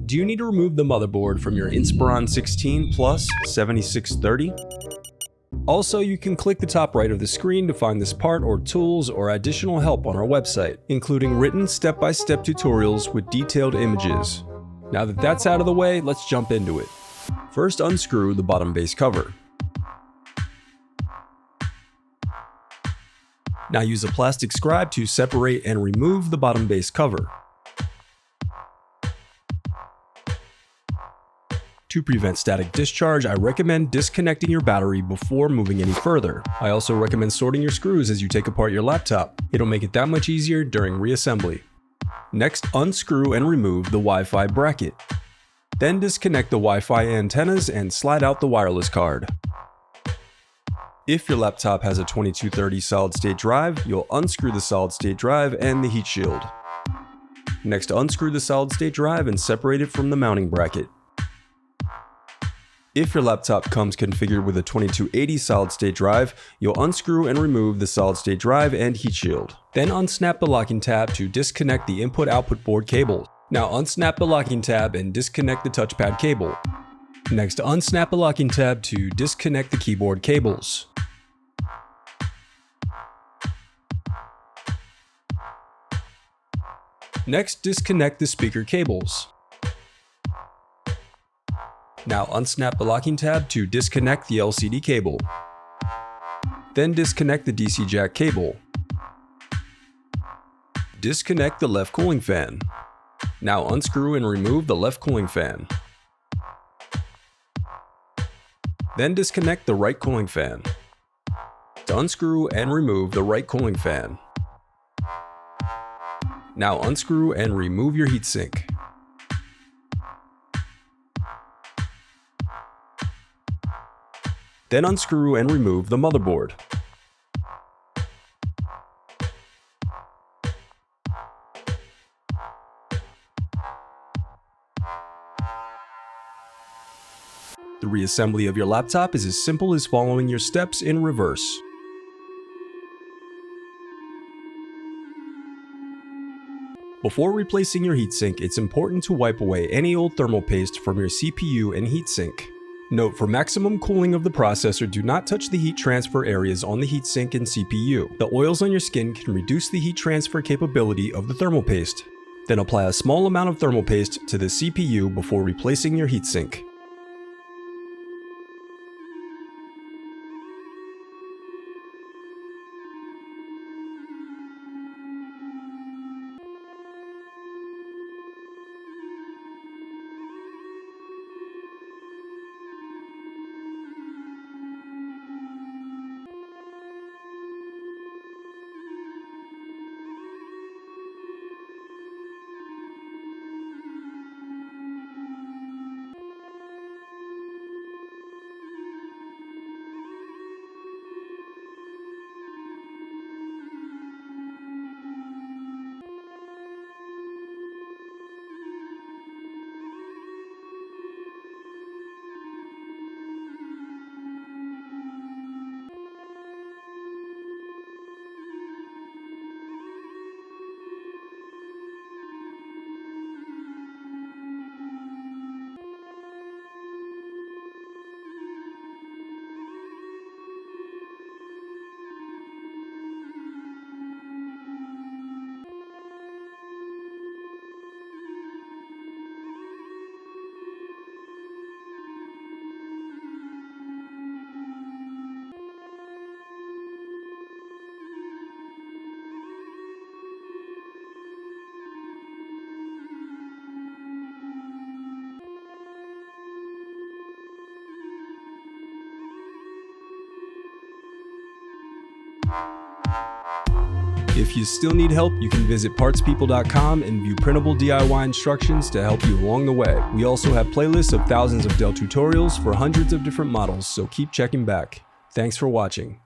Do you need to remove the motherboard from your Inspiron 16 Plus 7630? Also, you can click the top right of the screen to find this part or tools or additional help on our website, including written step-by-step tutorials with detailed images. Now that that's out of the way, let's jump into it. First, unscrew the bottom base cover. Now use a plastic scribe to separate and remove the bottom base cover. To prevent static discharge, I recommend disconnecting your battery before moving any further. I also recommend sorting your screws as you take apart your laptop. It'll make it that much easier during reassembly. Next, unscrew and remove the Wi-Fi bracket. Then disconnect the Wi-Fi antennas and slide out the wireless card. If your laptop has a 2230 solid-state drive, you'll unscrew the solid-state drive and the heat shield. Next, unscrew the solid-state drive and separate it from the mounting bracket. If your laptop comes configured with a 2280 solid-state drive, you'll unscrew and remove the solid-state drive and heat shield. Then unsnap the locking tab to disconnect the input-output board cable. Now unsnap the locking tab and disconnect the touchpad cable. Next, unsnap the locking tab to disconnect the keyboard cables. Next, disconnect the speaker cables. Now unsnap the locking tab to disconnect the LCD cable. Then disconnect the DC jack cable. Disconnect the left cooling fan. Now unscrew and remove the left cooling fan. Then disconnect the right cooling fan. To unscrew and remove the right cooling fan. Now unscrew and remove your heatsink. Then unscrew and remove the motherboard. The reassembly of your laptop is as simple as following your steps in reverse. Before replacing your heatsink, it's important to wipe away any old thermal paste from your CPU and heatsink. Note, for maximum cooling of the processor, do not touch the heat transfer areas on the heatsink and CPU. The oils on your skin can reduce the heat transfer capability of the thermal paste. Then apply a small amount of thermal paste to the CPU before replacing your heatsink. If you still need help, you can visit partspeople.com and view printable DIY instructions to help you along the way. We also have playlists of thousands of Dell tutorials for hundreds of different models, so keep checking back. Thanks for watching.